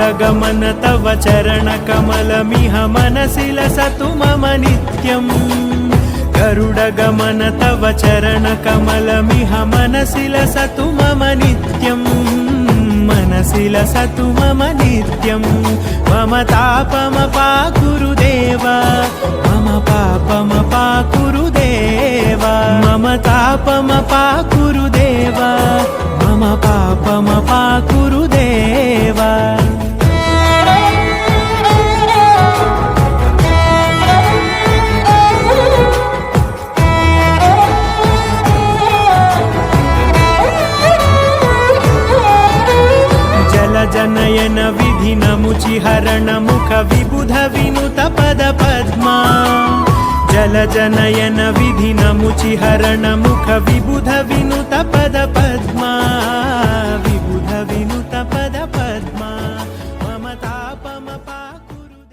गरुडगमन तव चरणकमलमिह मनसि लसतु मम नित्यम् गरुडगमन तव चरणकमलमिह मनसि लसतु मम नित्यम् मनसि लसतु मम नित्यम् मम तापमपाकुरुदेव मम पापमपाकुरुदेव मम तापमपाकुरुदेव मम पापमपाकुरुदेव जनयन विधिन मुचिहरण मुख विबुध विनुत पद पद्मा जल जनयन विधिन मुचिहरण मुख विबुध विनुत पद पद्मा